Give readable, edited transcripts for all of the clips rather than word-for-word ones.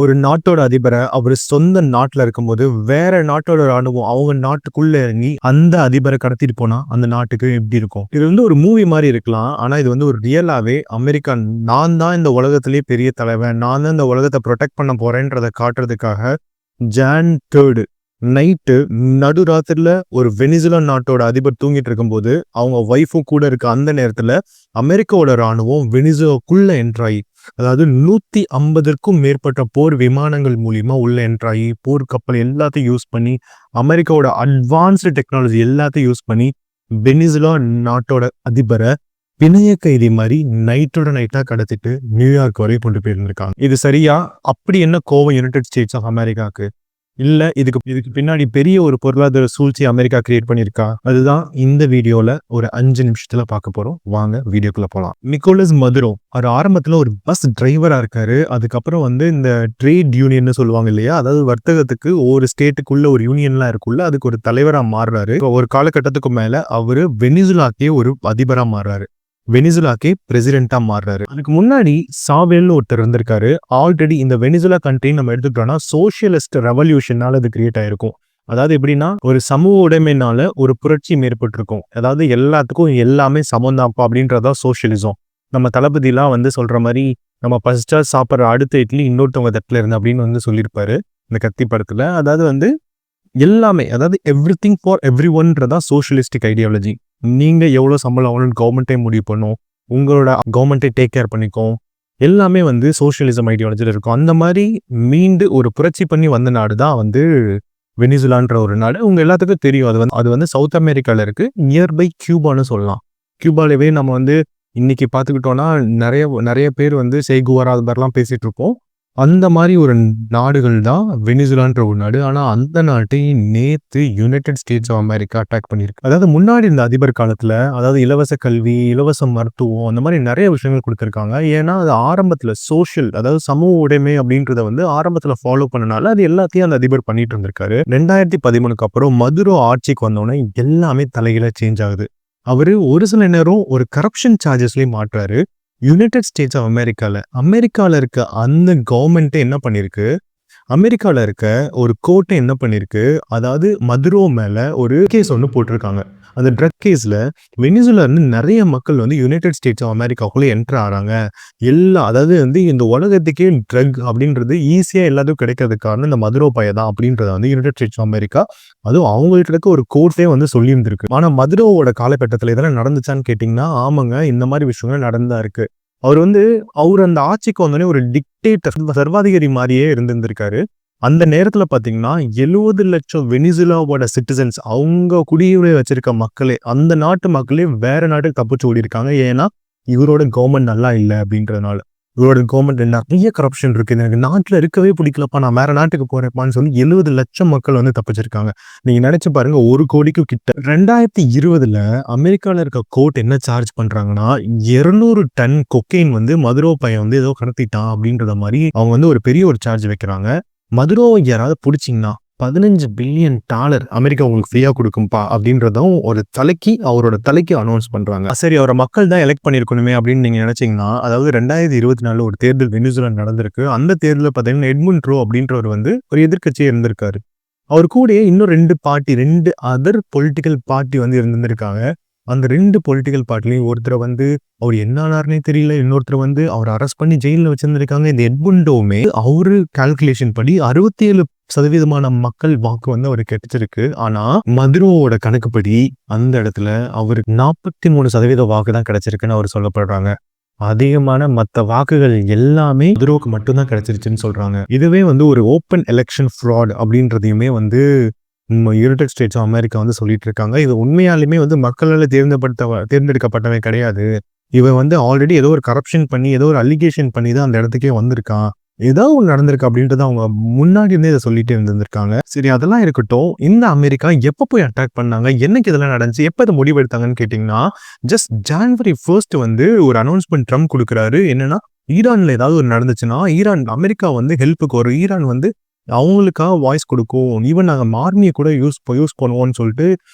ஒரு நாட்டோட அதிபரை அவர் சொந்த நாட்டுல இருக்கும்போது வேற நாட்டோட ராணுவம் அவங்க நாட்டுக்குள்ள இறங்கி அந்த அதிபரை கடத்திட்டு போனா அந்த நாட்டுக்கு எப்படி இருக்கும்? இது வந்து ஒரு மூவி மாதிரி இருக்கலாம். ஆனா இது வந்து ஒரு ரியலாவே அமெரிக்கா நான் தான் இந்த உலகத்திலேயே பெரிய தலைவன், நான் தான் இந்த உலகத்தை ப்ரொடெக்ட் பண்ண போறேன்றதை காட்டுறதுக்காக ஜான் 3 நைட்டு நடுராத்திரில ஒரு வெனிசுலா நாட்டோட அதிபர் தூங்கிட்டு இருக்கும்போது அவங்க ஒய்ஃபும் கூட இருக்க அந்த நேரத்துல அமெரிக்காவோட ராணுவம் வெனிசுலாக்குள்ள என்ட்ராயி, அதாவது 150க்கும் மேற்பட்ட போர் விமானங்கள் மூலியமா உள்ள என்ட்ராயி போர் கப்பல் எல்லாத்தையும் யூஸ் பண்ணி அமெரிக்காவோட அட்வான்ஸ்டு டெக்னாலஜி எல்லாத்தையும் யூஸ் பண்ணி வெனிசுலா நாட்டோட அதிபரை பிணைய கைதி மாதிரி நைட்டோட நைட்டா கடத்திட்டு நியூயார்க் வரை கொண்டு போயிருந்திருக்காங்க. இது சரியா? அப்படி என்ன கோவம் யுனைடெட் ஸ்டேட்ஸ் ஆஃப் அமெரிக்காக்கு? இல்ல இதுக்கு பின்னாடி பெரிய ஒரு பொருளாதார சூழ்ச்சி அமெரிக்கா கிரியேட் பண்ணியிருக்கா? அதுதான் இந்த வீடியோல ஒரு 5 நிமிஷத்துல பார்க்க போறோம். வாங்க வீடியோக்குள்ள போலாம். நிக்கோலஸ் மதுரோ அவர் ஆரம்பத்துல ஒரு பஸ் டிரைவரா இருக்காரு. அதுக்கப்புறம் வந்து இந்த ட்ரேட் யூனியன் சொல்லுவாங்க இல்லையா, அதாவது வர்த்தகத்துக்கு ஒரு ஸ்டேட்டுக்குள்ள ஒரு யூனியன்லாம் இருக்குள்ள அதுக்கு ஒரு தலைவரா மாறுறாரு. ஒரு காலகட்டத்துக்கு மேல அவரு வெனிசுலாக்கே ஒரு அதிபரா மாறுறாரு. வெனிசுலாக்கே பிரசிடென்டா மாறுறாரு. அதுக்கு முன்னாடி சாவேல்னு ஒருத்தர் இருந்திருக்காரு. ஆல்ரெடி இந்த வெனிசுலா கண்ட்ரி நம்ம எடுத்துக்கிட்டோம்னா சோசியலிஸ்ட் ரெவல்யூஷனால அது கிரியேட் ஆயிருக்கும். அதாவது எப்படின்னா ஒரு சமூக உடைமைனால ஒரு புரட்சி மேற்பட்டிருக்கும். அதாவது எல்லாத்துக்கும் எல்லாமே சமந்தாப்பா அப்படின்றதா சோசியலிசம். நம்ம தளபதிலாம் வந்து சொல்ற மாதிரி நம்ம பசிச்சா சாப்பிட்ற அடுத்த இட்லி இன்னொருத்தவங்க தட்டுல இருந்து அப்படின்னு வந்து சொல்லியிருப்பாரு இந்த கத்தி படத்துல. அதாவது வந்து எல்லாமே, அதாவது எவ்ரிதிங் ஃபார் எவ்ரி ஒன்றதா சோஷியலிஸ்டிக் ஐடியாலஜி. நீங்க எவ்வளவு சம்பளம் ஆகணும்னு கவர்மெண்ட்டே முடிவு பண்ணும், உங்களோட கவர்மெண்ட்டே டேக் கேர் பண்ணிக்கும், எல்லாமே வந்து சோஷியலிசம் ஐடியாலஜில இருக்கும். அந்த மாதிரி மீண்டு ஒரு புரட்சி பண்ணி வந்த நாடு தான் வந்து வெனிசுலான்ற ஒரு நாடு. உங்க எல்லாத்துக்கும் தெரியும். அது வந்து சவுத் அமெரிக்கால இருக்கு. நியர்பை கியூபான்னு சொல்லலாம். கியூபாலவே நம்ம வந்து இன்னைக்கு பார்த்துக்கிட்டோம்னா நிறைய நிறைய பேர் வந்து செய்குவாரா அது மாதிரிலாம் பேசிட்டு இருப்போம். அந்த மாதிரி ஒரு நாடுகள் தான் வெனிசுலான்ற ஒரு நாடு. ஆனா அந்த நாட்டை நேத்து United States of America attack பண்ணியிருக்கு. அதாவது முன்னாடி இந்த அதிபர் காலத்துல அதாவது இலவச கல்வி, இலவச மருத்துவம் அந்த மாதிரி நிறைய விஷயங்கள் கொடுத்திருக்காங்க. ஏன்னா அது ஆரம்பத்துல சோஷியல், அதாவது சமூக உடைமை அப்படின்றத வந்து ஆரம்பத்துல ஃபாலோ பண்ணனால அது எல்லாத்தையும் அந்த அதிபர் பண்ணிட்டு இருந்திருக்காரு. 2013 அப்புறம் மதுரோ ஆட்சிக்கு வந்தோடனே எல்லாமே தலைகீழ சேஞ்ச் ஆகுது. அவரு ஒரு சில நேரம் ஒரு கரப்ஷன் சார்ஜஸ்லயும் மாட்டுறாரு. யுனைடெட் ஸ்டேட்ஸ் ஆஃப் அமெரிக்கால இருக்க அந்த கவர்மெண்ட்டே என்ன பண்ணிருக்கு, அமெரிக்கால இருக்க ஒரு கோர்ட்டை என்ன பண்ணிருக்கு, அதாவது மதுரோ மேல ஒரு கேஸ் ஒன்று போட்டிருக்காங்க. அந்த ட்ரக் கேஸ்ல வெனிசுலா இருந்து நிறைய மக்கள் வந்து யுனைடெட் ஸ்டேட்ஸ் ஆஃப் அமெரிக்காக்குள்ள என்டர் ஆறாங்க. அதாவது வந்து இந்த உலகத்துக்கே ட்ரக் அப்படின்றது ஈஸியா எல்லாத்துக்கும் கிடைக்கிறதுக்கு காரணம் இந்த மதுரோ பைய தான் அப்படின்றத வந்து யுனைடெட் ஸ்டேட்ஸ் ஆஃப் அமெரிக்கா அதுவும் அவங்கள்ட்ட இருக்க ஒரு கோர்ட்டே வந்து சொல்லியிருந்திருக்கு. ஆனா மதுரோவோட காலகட்டத்தில் இதெல்லாம் நடந்துச்சான்னு கேட்டீங்கன்னா ஆமாங்க, இந்த மாதிரி விஷயங்கள் நடந்தா இருக்கு. அவர் அந்த ஆட்சிக்கு வந்தோடனே ஒரு டிக்டேட்டர், சர்வாதிகாரி மாதிரியே இருந்திருக்காரு. அந்த நேரத்துல பாத்தீங்கன்னா 70 லட்சம் வெனிசுலாவோட சிட்டிசன்ஸ், அவங்க குடியுரிமை வச்சிருக்க மக்களே, அந்த நாட்டு மக்களே வேற நாட்டுக்கு தப்பிச்சு ஓடி இருக்காங்க. ஏன்னா இவரோட கவர்மெண்ட் நல்லா இல்லை அப்படின்றதுனால. இவரோட கவர்மெண்ட் நிறைய கரப்ஷன் இருக்கு, எனக்கு நாட்டுல இருக்கவே பிடிக்கலப்பா, நான் வேற நாட்டுக்கு போறேன்ப்பான்னு சொல்லி 70 லட்சம் மக்கள் வந்து தப்பிச்சிருக்காங்க. நீங்க நினைச்சு பாருங்க, 1 கோடிக்கு கிட்ட. 2020 அமெரிக்கால இருக்க கோர்ட் என்ன சார்ஜ் பண்றாங்கன்னா 200 டன் கொக்கைன் வந்து மதுரோ பையன் வந்து ஏதோ கடத்திட்டான் அப்படின்றத மாதிரி அவங்க வந்து ஒரு பெரிய ஒரு சார்ஜ் வைக்கிறாங்க. மதுரோவை யாராவது பிடிச்சிங்கன்னா $15 பில்லியன் அமெரிக்கா உங்களுக்கு ஃப்ரீயா கொடுக்கும்பா அப்படின்றதும் அவரோட தலைக்கு அனௌன்ஸ் பண்றாங்க. சரி, அவரை மக்கள் தான் எலெக்ட் பண்ணிருக்கணுமே அப்படின்னு நீங்க நினைச்சீங்கன்னா, அதாவது 2024 ஒரு தேர்தல் வெனிசுலா நடந்திருக்கு. அந்த தேர்தலில் பார்த்தீங்கன்னா எட்முண்ட் ரோ அப்படின்றவர் வந்து ஒரு எதிர்க்கட்சியே இருந்திருக்காரு. அவர் கூட இன்னும் 2 அதர் பொலிட்டிக்கல் பார்ட்டி வந்து இருந்திருக்காங்க. அந்த 2 பொலிட்டிக்கல் பார்ட்டிலையும் ஒருத்தரை வந்து அவர் என்ன ஆனார்னே தெரியல, இன்னொருத்தர் வந்து அவர் அரெஸ்ட் பண்ணி ஜெயிலில் வச்சிருந்திருக்காங்க. இந்த எட்முண்டோவுமே அவரு கால்குலேஷன் படி 67% மக்கள் வாக்கு வந்து அவருக்கு கிடைச்சிருக்கு. ஆனா மதுரோவோட கணக்குப்படி அந்த இடத்துல அவருக்கு 43% வாக்கு தான் கிடைச்சிருக்குன்னு அவர் சொல்லப்படுறாங்க. அதிகமான மற்ற வாக்குகள் எல்லாமே மதுரோவுக்கு மட்டும்தான் கிடைச்சிருச்சுன்னு சொல்றாங்க. இதுவே வந்து ஒரு ஓப்பன் எலெக்ஷன் ஃப்ராட் அப்படின்றதையுமே வந்து யுனைடெட் ஸ்டேட்ஸ் ஆஃப் அமெரிக்கா வந்து சொல்லிட்டு இருக்காங்க. இது உண்மையாலுமே வந்து மக்களால் தேர்ந்தெடுக்கப்பட்டவன் கிடையாது. இவன் வந்து ஆல்ரெடி ஏதோ ஒரு கரப்ஷன் பண்ணி ஏதோ ஒரு அலிகேஷன் பண்ணி தான் அந்த இடத்துக்கே வந்திருக்கான், ஏதோ ஒன்று நடந்திருக்கு அப்படின்றத அவங்க முன்னாடி இருந்தே இதை சொல்லிட்டு இருந்திருக்காங்க. சரி, அதெல்லாம் இருக்கட்டும். இந்த அமெரிக்கா எப்போ போய் அட்டாக் பண்ணாங்க, என்னைக்கு இதெல்லாம் நடந்துச்சு, எப்போ இதை முடிவெடுத்தாங்கன்னு கேட்டிங்கன்னா, ஜஸ்ட் ஜனவரி 1 வந்து ஒரு அனௌன்ஸ்மெண்ட் ட்ரம்ப் கொடுக்குறாரு. என்னன்னா, ஈரான்ல ஏதாவது ஒரு நடந்துச்சுன்னா அமெரிக்கா வந்து ஹெல்ப்புக்கு வரும், ஈரான் வந்து அவங்களுக்காக வாய்ஸ் கொடுக்கும், ஈவன் நாங்கள் ஆர்மியை கூட யூஸ் பண்ணுவோம்னு சொல்லிட்டு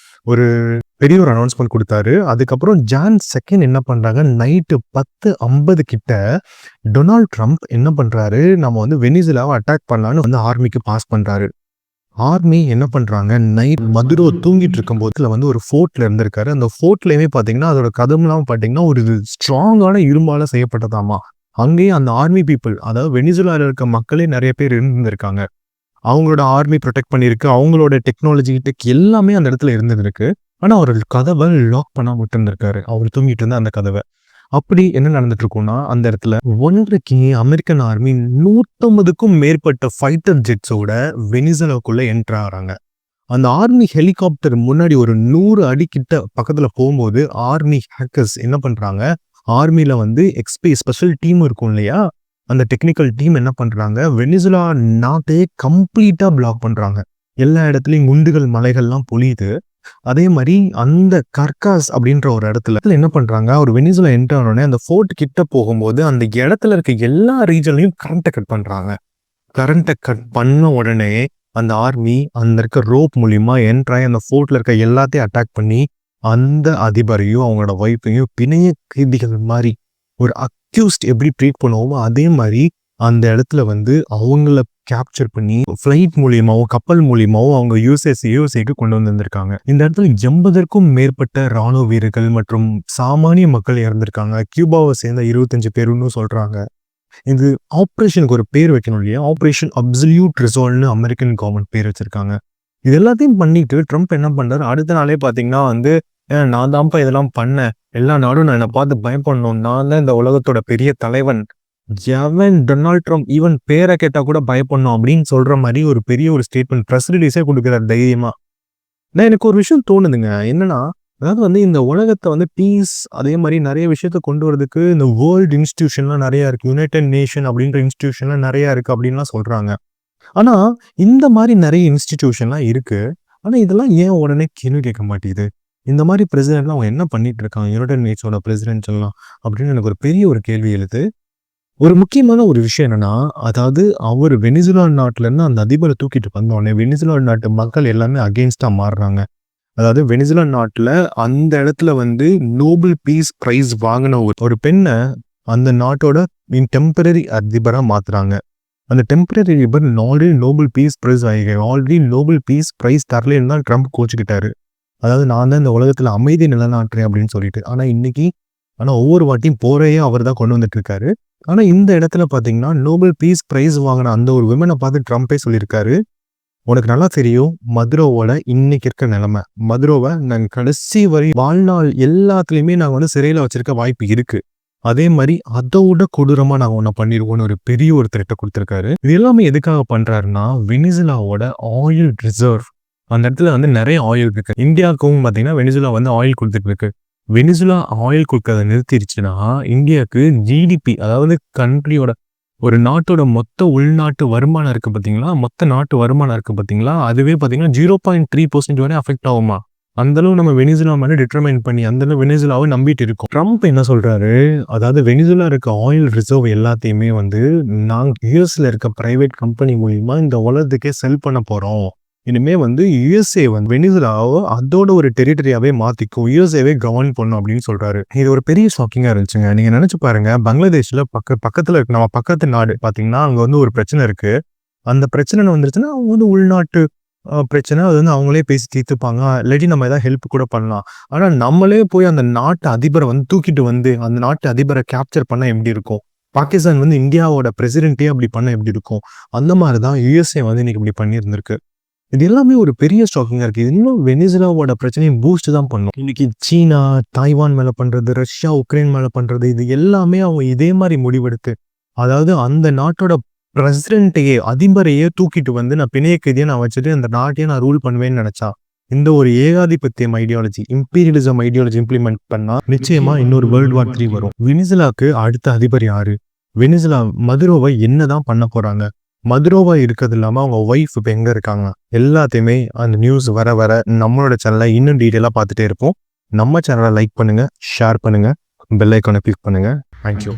ஒரு பெரிய ஒரு அனௌன்ஸ்மெண்ட் குடுத்தாரு. அதுக்கப்புறம் ஜான் 2 என்ன பண்றாங்க, நைட்டு 10:50 கிட்ட டொனால்ட் ட்ரம்ப் என்ன பண்றாரு, நம்ம வந்து வெனிசுலாவ அட்டாக் பண்ணலான்னு வந்து ஆர்மிக்கு பாஸ் பண்றாரு. ஆர்மி என்ன பண்றாங்க, நைட் மதுரோ தூங்கிட்டு இருக்கும்போது வந்து ஒரு ஃபோர்ட்ல இருந்திருக்காரு. அந்த ஃபோர்ட்லயுமே பார்த்தீங்கன்னா, அதோட கதவுலாம் பார்த்தீங்கன்னா, ஒரு ஸ்ட்ராங்கான இரும்பால செய்யப்பட்டதாமா. அங்கேயும் அந்த ஆர்மி பீப்பிள், அதாவது வெனிசுலால இருக்க மக்களே நெறைய பேர் இருந்திருக்காங்க. அவங்களோட ஆர்மி புரொடெக்ட் பண்ணியிருக்கு. அவங்களோட டெக்னாலஜி டெக் எல்லாமே அந்த இடத்துல இருந்திருக்கு. ஆனா, அவரு கதவ லாக் பண்ணாம விட்டிருந்திருக்காரு. அவரு தூங்கிட்டு இருந்த அந்த கதவ. அப்படி என்ன நடந்துட்டு இருக்கும்னா, அந்த இடத்துல 1:30க்கு அமெரிக்கன் ஆர்மி 150க்கும் மேற்பட்ட ஃபைட்டர் ஜெட்ஸோட வெனிசுலாக்குள்ள என்டர் ஆகுறாங்க. அந்த ஆர்மி ஹெலிகாப்டர் முன்னாடி ஒரு 100 அடி கிட்ட பக்கத்துல போம்போது, ஆர்மி ஹேக்கர்ஸ் என்ன பண்றாங்க, ஆர்மில வந்து ஸ்பெஷல் டீம் இருக்கும் இல்லையா? அந்த டெக்னிக்கல் டீம் என்ன பண்றாங்க, வெனிசுலா நாட்டையே கம்ப்ளீட்டா பிளாக் பண்றாங்க. எல்லா இடத்துலயும் குண்டுகள், மலைகள்லாம் பொழியுது. அதே மாரி அந்த கர்காஸ் அப்படின்ற ஒரு இடத்துல என்ன பண்றாங்க, ஒரு வெனிசுலா என்டர் ஆனோனே அந்த ஃபோர்ட் கிட்ட போகும்போது, அந்த இடத்துல இருக்க எல்லா ரீஜன்லயும் கரண்ட்ட கட் பண்றாங்க. கரண்ட்ட கட் பண்ண உடனே, அந்த ஆர்மி அந்த இருக்க ரோப் மூலியமா என்டர் ஆயி அந்த ஃபோர்ட்ல இருக்க எல்லாத்தையும் அட்டாக் பண்ணி, அந்த அதிபரையும், அவங்களோட ஒய்ஃபையும் பிணைய கைதிகள் மாரி, ஒரு அக்யூஸ்ட் எப்படி ட்ரீட் பண்ணுவோமோ, அதே மாரி அந்த இடத்துல வந்து அவங்கள கேப்சர் பண்ணி, ஃப்ளைட் மூலியமாவோ, கப்பல் மூலியமாவோ அவங்க யுஎஸ்ஏக்கு கொண்டு வந்திருந்திருக்காங்க. இந்த இடத்துல 80க்கும் மேற்பட்ட ராணுவ வீரர்கள் மற்றும் சாமானிய மக்கள் இறந்திருக்காங்க. கியூபாவை சேர்ந்த 25 பேருன்னு சொல்றாங்க. இது ஆப்பரேஷனுக்கு ஒரு பேர் வைக்கணும் இல்லையா? ஆப்பரேஷன் அப்சல்யூட் ரிசால்வ்னு அமெரிக்கன் கவர்ன்மெண்ட் பேர் வச்சிருக்காங்க. இது எல்லாத்தையும் பண்ணிட்டு ட்ரம்ப் என்ன பண்றாரு, அடுத்த நாளே பார்த்தீங்கன்னா வந்து, நான் தான்ப்பா இதெல்லாம் பண்ணேன். எல்லா நாடும் என்ன பார்த்து பயப்படணும். நான் தான் இந்த உலகத்தோட பெரிய தலைவன். எவன் டொனால்ட் ட்ரம்ப் ஈவன் பேர கேட்டா கூட பயப்படணும் அப்படின்னு சொல்ற மாரி ஒரு பெரிய ஒரு ஸ்டேட்மெண்ட் பிரஸ் ரிலீஸே குடுக்குறாரு தைரியமா. எனக்கு ஒரு விஷயம் தோணுதுங்க. என்னன்னா, அதாவது வந்து இந்த உலகத்த வந்து பீஸ் அதே மாரி நெறைய விஷயத்த கொண்டு வரதுக்கு இந்த வேர்ல்ட் இன்ஸ்டிடியூஷன்லாம் நெறைய இருக்கு. யுனைட்டட் நேஷன் அப்படின்ற இன்ஸ்டிடியூஷன்லாம் நெறைய இருக்கு அப்படின்லாம் சொல்றாங்க. ஆனா, இந்த மாரி நெறைய இன்ஸ்டிடியூஷன்லாம் இருக்கு. ஆனா, இதெல்லாம் ஏன் உடனே கேள்வி கேட்க மாட்டேங்குது? இந்த மாரி பிரசிடென்ட்லாம் அவங்க என்ன பண்ணிட்டு இருக்காங்க? யுனைட்டட் நேஷனோட பிரசிடென்ட்ஸ் எல்லாம் அப்படின்னு எனக்கு ஒரு பெரிய ஒரு கேள்வி எழுது. ஒரு முக்கியமான ஒரு விஷயம் என்னன்னா, அதாவது அவரு வெனிசுலா நாட்டுலருந்து அந்த அதிபர தூக்கிட்டு வந்தோனே, வெனிசுலா நாட்டு மக்கள் எல்லாமே அகைன்ஸ்ட்டா மாறுறாங்க. அதாவது வெனிசுலா நாட்டுல அந்த இடத்துல வந்து நோபல் பீஸ் பிரைஸ் வாங்குன ஒரு பெண்ண அந்த நாட்டோட டெம்பரரி அதிபரா மாத்துறாங்க. அந்த டெம்பரரி அதிபர் already Nobel peace prize already Nobel peace prize தரலன்னு தான் ட்ரம்ப் கோச்சுக்கிட்டாரு. அதாவது நான் தான் இந்த உலகத்துல அமைதி நிலைநாட்டுறேன் அப்படின்னு சொல்லிட்டு. ஆனா ஒவ்வொரு வாட்டியும் போரையே அவர் தான் கொண்டு வந்துட்டு இருக்காரு. ஆனா இந்த இடத்துல பாத்தீங்கன்னா, நோபல் பீஸ் பிரைஸ் வாங்கின அந்த ஒரு விமனை பார்த்து ட்ரம்பே சொல்லியிருக்காரு, உனக்கு நல்லா தெரியும் மதுரோவோட இன்னைக்கு இருக்க நிலைமை. மதுரோவை நாங்க கடைசி வரை வாழ்நாள் எல்லாத்துலயுமே நாங்க வந்து சிறையில வச்சிருக்க வாய்ப்பு இருக்கு. அதே மாதிரி அதோட கொடூரமா நாங்க ஒன்ன பண்ணிருவோம்னு ஒரு பெரிய ஒரு த்ரெட்டை கொடுத்திருக்காரு. இது எல்லாமே எதுக்காக பண்றாருன்னா, வெனிசுலாவோட ஆயில் ரிசர்வ் அந்த இடத்துல வந்து நிறைய ஆயில் இருக்கு. இந்தியாவுக்கும் பாத்தீங்கன்னா வெனிசுலா வந்து ஆயில் கொடுத்துட்டு இருக்கு. வெனிசுலா ஆயில் கொடுக்கறத நிறுத்திடுச்சுன்னா, இந்தியாவுக்கு ஜிடிபி, அதாவது கண்ட்ரியோட ஒரு நாட்டோட மொத்த உள்நாட்டு வருமானம் இருக்கு பாத்தீங்களா, மொத்த நாட்டு வருமானம் இருக்கு பாத்தீங்களா, அதுவே பாத்தீங்கன்னா 0.3% வரை அஃபெக்ட் ஆகுமா. அந்த அளவு நம்ம வெனிசுலா மேல டிட்டர்மைன் பண்ணி அந்த அளவு வெனிசுலாவை நம்பிட்டு இருக்கோம். ட்ரம்ப் என்ன சொல்றாரு, அதாவது வெனிசுலா இருக்க ஆயில் ரிசர்வ் எல்லாத்தையுமே வந்து நாங்க யூஎஸ்ல இருக்க பிரைவேட் கம்பெனி மூலியமா இந்த உலகத்துக்கே செல் பண்ண போறோம். இனிமே வந்து யுஎஸ்ஏ வந்து வெனிசுலாவோ அதோட ஒரு டெரிட்டரியாவே மாத்திக்கும், யுஎஸ்ஏவே கவர்ன் பண்ணும் அப்படின்னு சொல்றாரு. இது ஒரு பெரிய ஷாக்கிங்கா இருந்துச்சுங்க. நீங்க நினைச்சு பாருங்க, பங்களாதேஷ்ல பக்கத்துல இருக்கு நம்ம பக்கத்து நாடு பாத்தீங்கன்னா, அங்க வந்து ஒரு பிரச்சனை இருக்கு. அந்த பிரச்சனை வந்துருச்சுன்னா அவங்க வந்து உள்நாட்டு பிரச்சனை, அது வந்து அவங்களே பேசி தீர்த்துப்பாங்க. இல்லாட்டி நம்ம ஏதாவது ஹெல்ப் கூட பண்ணலாம். ஆனா நம்மளே போய் அந்த நாட்டு அதிபரை வந்து தூக்கிட்டு வந்து அந்த நாட்டு அதிபரை கேப்சர் பண்ணா எப்படி இருக்கும்? பாகிஸ்தான் வந்து இந்தியாவோட பிரசிடென்ட்டே அப்படி பண்ண எப்படி இருக்கும்? அந்த மாதிரிதான் யுஎஸ்ஏ வந்து இன்னைக்கு இப்படி பண்ணியிருந்திருக்கு. இது எல்லாமே ஒரு பெரிய ஷாக்கிங்கா இருக்கு. இது இன்னும் வெனிசுலாவோட பிரச்சனையை பூஸ்ட் தான் பண்ணும். இன்னைக்கு சீனா, தாய்வான் மேல பண்றது, ரஷ்யா, உக்ரைன் மேல பண்றது, இது எல்லாமே அவங்க இதே மாதிரி முடிவெடுத்து, அதாவது அந்த நாட்டோட பிரசிடென்ட்டையே அதிபரையே தூக்கிட்டு வந்து நான் பிணைய கைதியா நான் வச்சுட்டு அந்த நாட்டையே நான் ரூல் பண்ணுவேன்னு நினைச்சா, இந்த ஒரு ஏகாதிபத்தியம் ஐடியாலஜி, இம்பீரியலிசம் ஐடியாலஜி இம்ப்ளிமெண்ட் பண்ணா நிச்சயமா இன்னொரு வேர்ல்டு வார் 3 வரும். வெனிசுலாக்கு அடுத்த அதிபர் யாரு? வெனிசுலா மதுரோவை என்னதான் பண்ண போறாங்க? மதுரோவா இருக்கிறது இல்லாம அவங்க ஒய்ஃப் இப்ப எங்க இருக்காங்க? எல்லாத்தையுமே அந்த நியூஸ் வர வர நம்மளோட சேனல்ல இன்னும் டீட்டெயிலா பார்த்துட்டே இருப்போம். நம்ம சேனலை லைக் பண்ணுங்க, ஷேர் பண்ணுங்க, பெல் ஐக்கானை கிளிக் பண்ணுங்க. தேங்க்யூ.